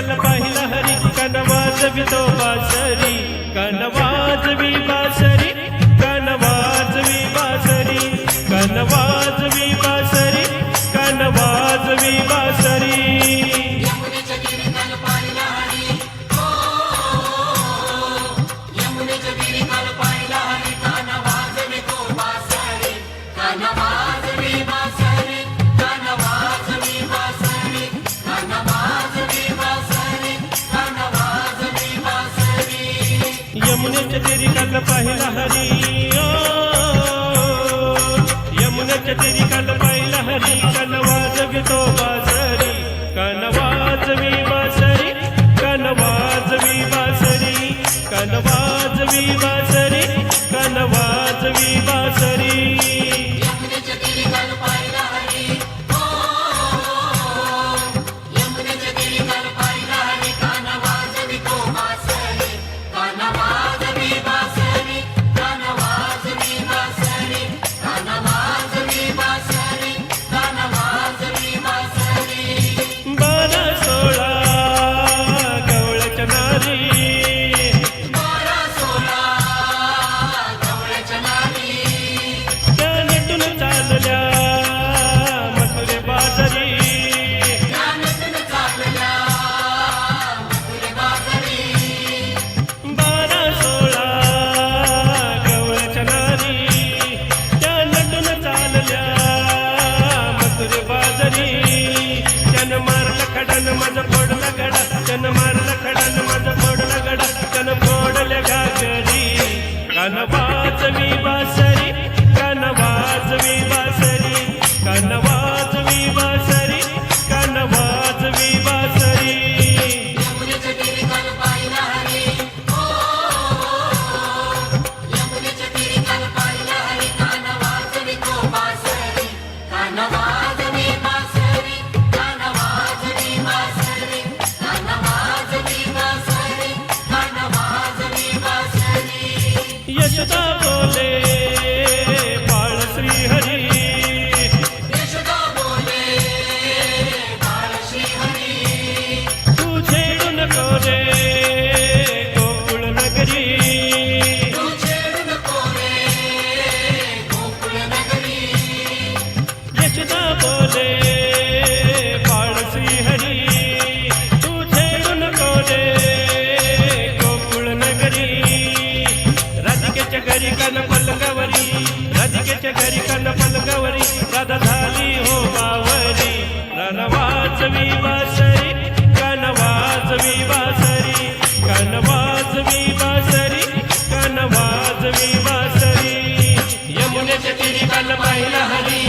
काल पाहिला हरी कान वाजवितो बासरी कान वाजवी बासरी कान वाजवी बासरी कान वाजवी बासरी कान वाजवी बासरी यमुनेच्या तेरी काल पाहिला हरी यमुनेच्या तेरी काल पाहिला हरी कान वाजवितो बासरी कान वाजवी बासरी कान वाजवी बासरी कान वाजवी बासरी कान वाजवी बासरी कान वाजवी बासरी कान वाजवी बासरी कान वाजवी बासरी कान वाजवी बासरी यशोदा बोले बाळ श्री हरी यशोदा बोले बाळ श्री हरी तू छेडू नको रे गोकुळ नगरी तू छेडू नको रे गोकुळ नगरी यशोदा बोले बाळ श्री हरी तू छेडू नको रे गोकुळ नगरी राधिकेच्या घरी कान पलंगावरी राधिकेच्या घरी कान पलंगावरी राधा झाली हो बावरी कान वाजवी बासरी कान वाजवी बासरी कान वाजवी बासरी कान वाजवी बासरी यमुनेच्या तीरी काल पाहिला हरी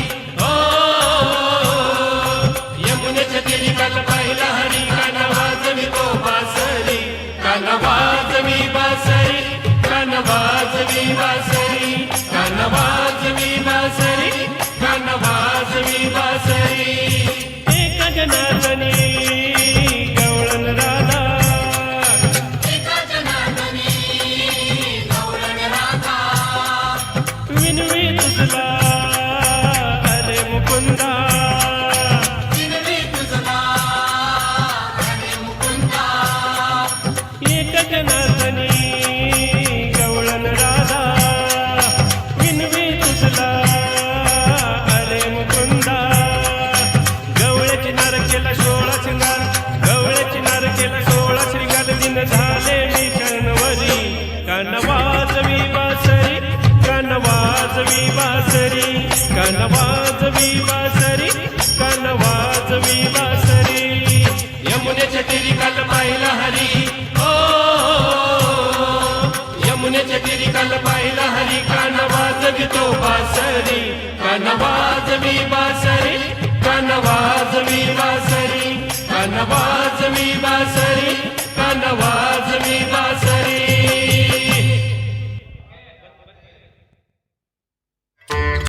यमुनेच्या तीरी काल पाहिला हरी कान वाजवी तो बासरी कान वाजवी बासरी कान वाजवी बासरी कान वाजवी बासरी कान वाजवी बासरी एका जनार्दनी गवळण राधा एका जनार्दनी गवळण राधा विनवी तुझला अरे मुकुंदा विनवी तुझला अरे मुकुंदा एका जनार्दनी झाले मी कणवरी कान वाजवी बासरी कान वाजवी बासरी कान वाजवी बासरी कान वाजवी बासरी यमुनेच्या तीरी काल पाहिला हरी यमुनेच्या तीरी काल पाहिला हरी कान वाजवितो बासरी कान वाजवी बासरी